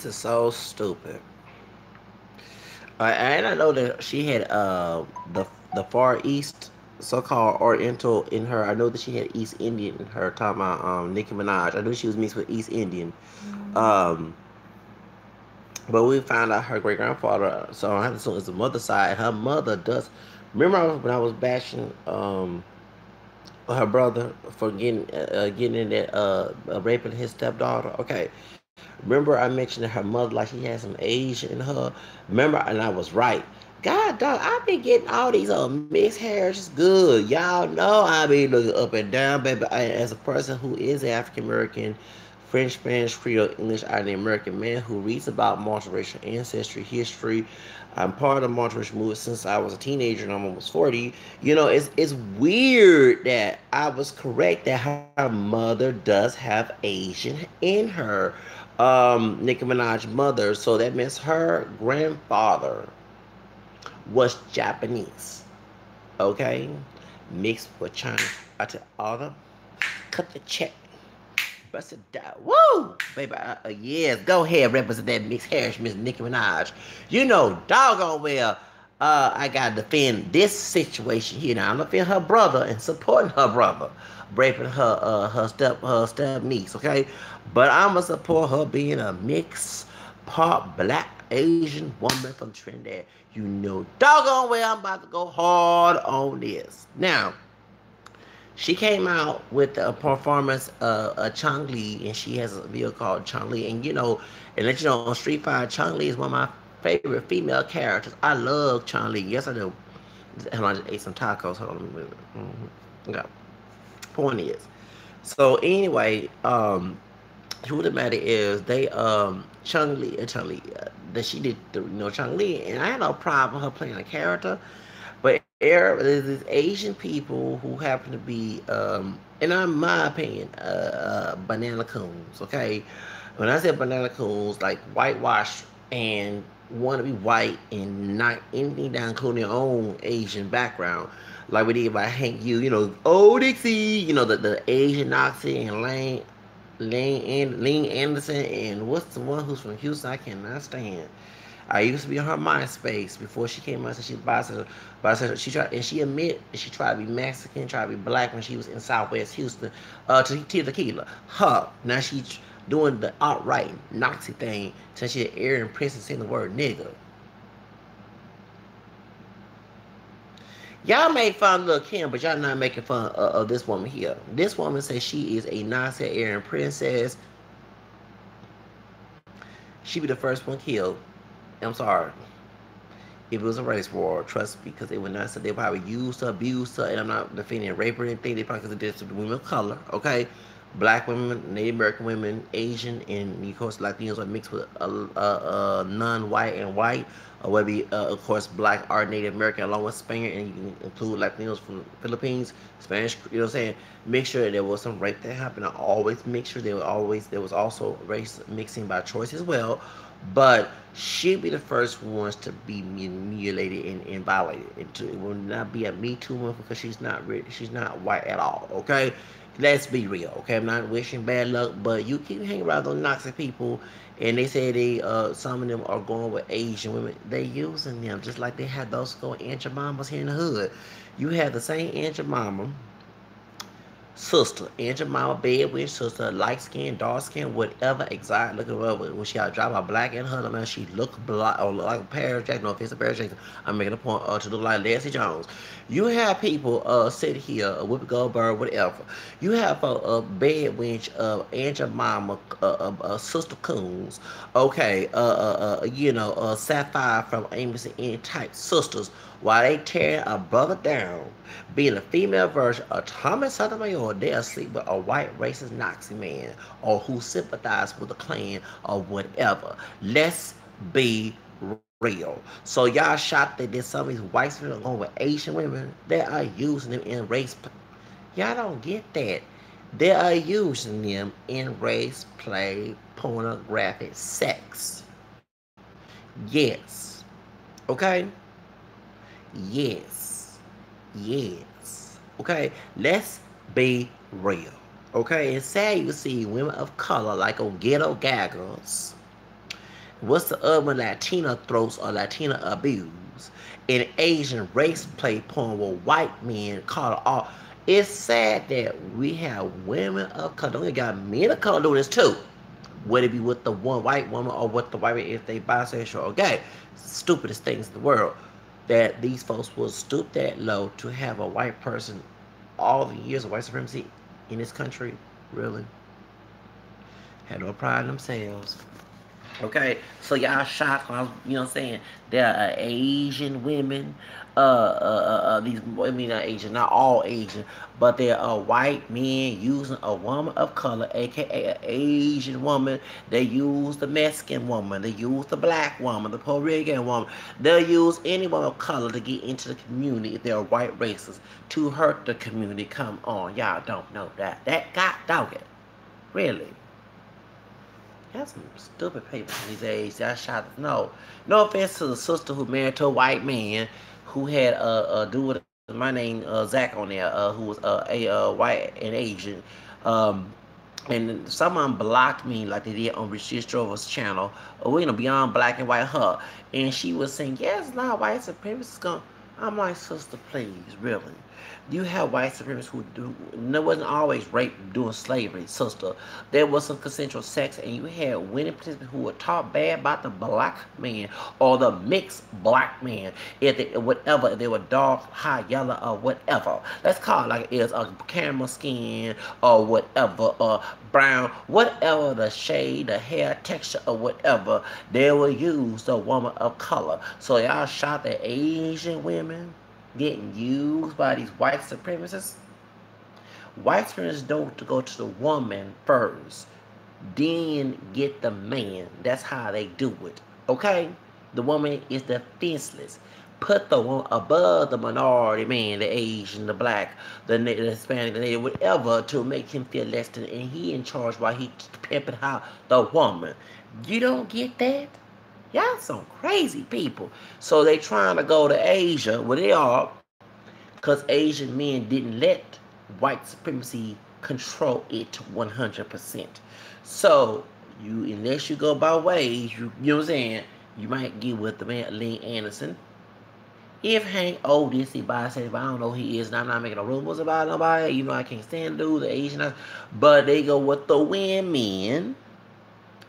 This is so stupid. And I know that she had the Far East so-called Oriental in her. I know that she had East Indian in her. Talking about Nicki Minaj. I knew she was mixed with East Indian. Mm-hmm. Um, but we found out her great grandfather. So I have to assume it's the mother side. Her mother does. Remember when I was bashing her brother for getting in that raping his stepdaughter. Okay, remember I mentioned that her mother like she had some Asian in her. Remember, and I was right. God, dog, I been getting all these mixed hairs. It's good. Y'all know I be looking up and down, baby. As a person who is African American, French, Spanish, Creole, English, I'm an American man who reads about multiracial ancestry, history. I'm part of the multiracial movement since I was a teenager and I'm almost 40. You know, it's weird that I was correct that her mother does have Asian in her. Nicki Minaj's mother, so that means her grandfather was Japanese, okay, mixed with Chinese. I tell all them, cut the check, bust it down. Woo, baby, yes, go ahead, represent that mixed heritage, Miss Nicki Minaj. You know, doggone well. I gotta defend this situation here. Now I'm defending her brother and supporting her brother, raping her step niece. Okay, but I'ma support her being a mixed part black Asian woman from Trinidad. You know, doggone well I'm about to go hard on this. Now, she came out with a performance Chang Li, and she has a video called Chang Li. And and let you know on Street Fighter, Chang Li is one of my favorite female characters. I love Chang Li. Yes, I do. Hold on, I just ate some tacos. Hold on, let me move it. Okay. Point is, so anyway, who the matter is, they Chun Li that she did Chun Li, and I had no problem with her playing a character, but there's these Asian people who happen to be, in my opinion, banana coons. Okay, when I say banana coons, like whitewash and want to be white and not anything down, including their own Asian background. Like we did by Hank Yu, old Dixie, the Asian Nazi and Lane Anderson, and what's the one who's from Houston? I cannot stand. I used to be on her MySpace before she came out. So she bisexual. She tried, and she admit that she tried to be Mexican, tried to be black when she was in Southwest Houston. To Tequila, her now she's doing the outright Nazi thing since she had Aaron Prince and saying the word nigga. Y'all made fun of Lil Kim, but y'all not making fun of this woman here. This woman says she is a Nazi Aryan princess. She be the first one killed. I'm sorry. If it was a race war, trust me, because they would not say they probably used her, abused her, and I'm not defending rape or anything. They probably consider this women of color, okay? Black women, Native American women, Asian, and of course Latinos are mixed with non-white and white, or whether be, of course black or Native American along with Spaniard, and you can include Latinos from the Philippines, Spanish. You know what I'm saying? Make sure there was some rape that happened. I always make sure there was also race mixing by choice as well, but she'd be the first ones to be mutilated and violated. It will not be a Me Too one because she's not white at all. Okay, let's be real. Okay, I'm not wishing bad luck, but you keep hanging around those Nazi people, and they say some of them are going with Asian women. They using them just like they had those go Aunt Jemimas here in the hood. You have the same Aunt Jemima sister, Aunt Jemima, bedwitch sister, light skin, dark skin, whatever, exotic looking whatever. When she got drop a black in her, man, she look black or look like a Paris Jackson. No offense to Paris Jackson. I'm making a point to look like Leslie Jones. You have people sit here, Whoopi Goldberg, whatever. You have a bedwitch of Aunt Jemima, Sister Coons, okay, Sapphire from Amos and Annie type sisters, while they tearing a brother down, being a female version of Thomas Sotomayor, they asleep with a white racist Nazi man or who sympathize with the Klan or whatever. Let's be real. So y'all shocked that there's some of these white women are going with Asian women. They are using them in race. Y'all don't get that. They are using them in race play, pornographic sex. Yes. Okay? Yes. Yes. Okay? Let's be real. Okay? And sad you see women of color like on ghetto gaggers What's the other one? Latina throats or Latina abuse. In Asian race play porn with white men called all. It's sad that we have women of color. We got men of color doing this too. Whether it be with the one white woman or with the white man, if they bisexual or gay. Stupidest things in the world. That these folks will stoop that low to have a white person all the years of white supremacy in this country. Really? Had no pride in themselves. Okay, so y'all shocked when I was, you know what I'm saying? There are Asian women, these, I mean, not Asian, not all Asian, but there are white men using a woman of color, aka an Asian woman. They use the Mexican woman, they use the black woman, the Puerto Rican woman. They'll use any woman of color to get into the community if they're white racists to hurt the community. Come on, y'all don't know that. That got dogged. Really? That's some stupid people these days. That shot. No offense to the sister who married to a white man, who had dude with my name Zach on there, who was white and Asian, um, and someone blocked me like they did on Rashid Strover's channel. Beyond Black and White her, and she was saying, yes, now white supremacists gonna. I'm like, sister, please, really. You have white supremacists who do. There wasn't always rape during slavery, sister. There was some consensual sex, and you had women participants who were taught bad about the black man or the mixed black man, if they, whatever, if they were dark, high yellow, or whatever. Let's call it like it is a camel skin or whatever, or brown, whatever the shade, the hair texture, or whatever. They will use the woman of color. So y'all shot the Asian women getting used by these white supremacists. White supremacists don't go to the woman first, then get the man. That's how they do it. Okay? The woman is defenseless. Put the woman above the minority man, the Asian, the black, the Hispanic, the native, whatever, to make him feel less than, and he in charge while he pimping out the woman. You don't get that? Y'all some crazy people. So they trying to go to Asia, where they are, because Asian men didn't let white supremacy control it 100%. So unless you go by ways, you know what I'm saying, you might get with the man Lee Anderson. If Hank Oldie, see, I don't know who he is, and I'm not making no rumors about nobody. You know, I can't stand dudes, the Asian, but they go with the women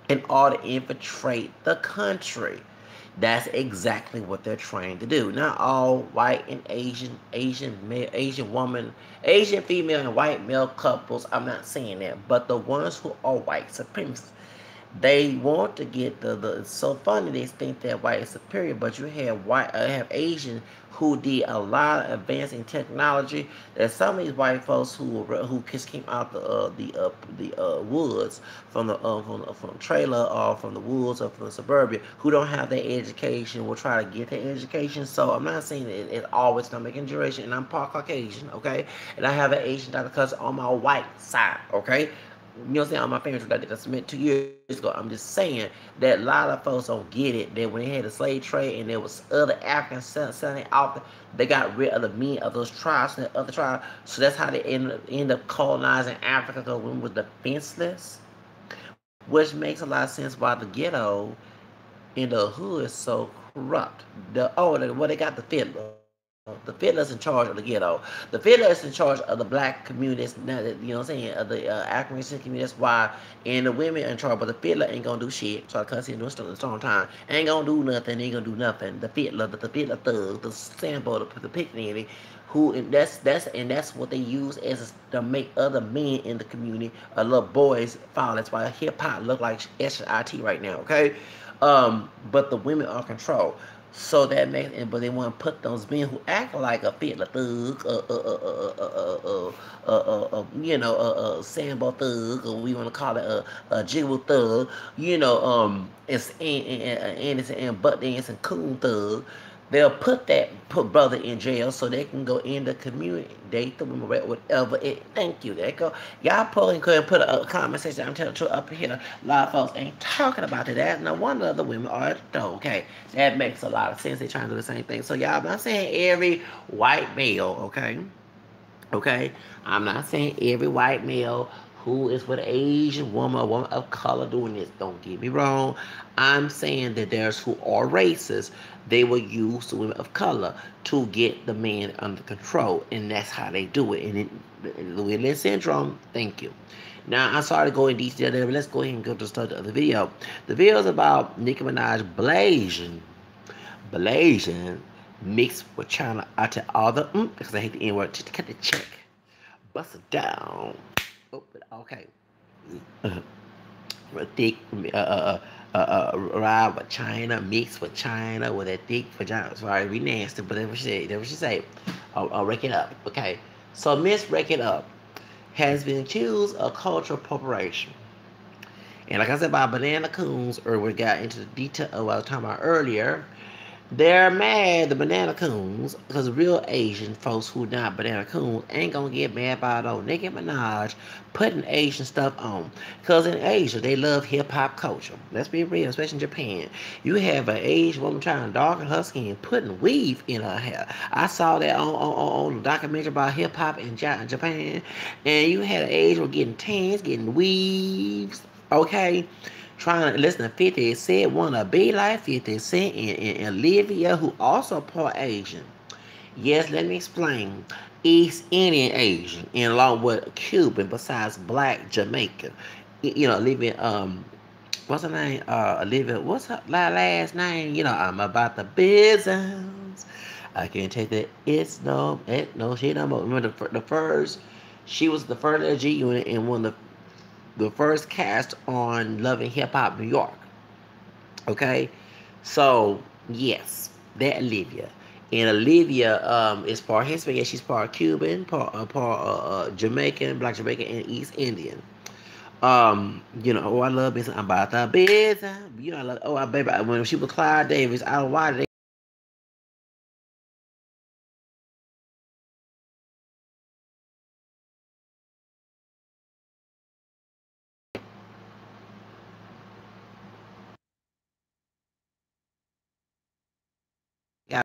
in order to infiltrate the country. That's exactly what they're trying to do. Not all white and Asian male, Asian woman, Asian female and white male couples. I'm not saying that, but the ones who are white supremacists, they want to get the. It's so funny they think that white is superior, but you have Asian who did a lot of advancing technology. There's some of these white folks who just came out the woods from the trailer or from the woods or from the suburbia, who don't have their education, will try to get their education. So I'm not saying that it's always not making generation, and I'm part Caucasian, okay, and I have an Asian doctor cousin on my white side, okay. You know what I'm saying? All my parents were like that. I submit 2 years ago. I'm just saying that a lot of folks don't get it. That when they had the slave trade and there was other Africans selling out, they got rid of the men of those tribes and the other tribes. So that's how they end up colonizing Africa, because women were defenseless. Which makes a lot of sense why the ghetto in the hood is so corrupt. They got the fiddler. The fiddler's in charge of the ghetto. The fiddler is in charge of the black communities. You know what I'm saying? Of the African community. That's why. And the women are in charge, but the fiddler ain't gonna do shit. So I cuss him during storm time. Ain't gonna do nothing. Ain't gonna do nothing. The fiddler thug, the sample, the pickaninny, and that's what they use as to make other men in the community, little boys follow. That's why hip hop look like SIT right now. Okay, but the women are controlled. So that makes, but they want to put those men who act like a fiddler thug, sambo thug, or we want to call it a jiggle thug, and butt dance and coon thug. They'll put brother in jail so they can go in the community, date the women, whatever. Thank you. There you go. Y'all probably could put a comment section. I'm telling you up here. A lot of folks ain't talking about it. That's no wonder the women are okay. That makes a lot of sense. They trying to do the same thing. So y'all, I'm not saying every white male, okay? Okay? I'm not saying every white male cool. It's with an Asian woman, a woman of color doing this. Don't get me wrong. I'm saying that there's who are racist. They will use the women of color to get the man under control, and that's how they do it. And the Willis syndrome. Thank you. Now, I'm sorry to go in detail there, but let's go ahead and go to start the other video. The video is about Nicki Minaj Blasian mixed with China out to all the because I hate the N word. Just cut the check, bust it down. Oh, okay. Thick, ride with China, mixed with China with a thick vagina. Sorry, we nasty, but that's what she said. That's what she said. I'll rake it up. Okay. So Miss Rake It Up has been accused of cultural appropriation. And like I said about Banana Coons, or we got into the detail of what I was talking about earlier, they're mad, the Banana Coons, because real Asian folks who not Banana Coons ain't gonna get mad about old Nicki Minaj putting Asian stuff on. Because in Asia, they love hip-hop culture. Let's be real, especially in Japan. You have an Asian woman trying to darken her skin, putting weave in her hair. I saw that on the documentary about hip-hop in Japan. And you had an Asian woman getting tans, getting weaves, okay? Trying to listen to 50 Cent, want to be like 50 Cent, and Olivia, who also part Asian. Yes, let me explain. East Indian Asian, and along with Cuban, besides Black Jamaican. You know, Olivia, what's her name? Olivia, what's her last name? You know, I'm about the business. I can't take that. It's no, she no more. Remember the first, she was the first G unit and one of the first cast on Love and Hip Hop New York. Okay? So, yes, that Olivia. And Olivia is part Hispanic. She's part Cuban, part Jamaican, Black Jamaican, and East Indian. You know, I love business. I'm about the business. You know, I love, baby, when she was Clyde Davis, I don't know why they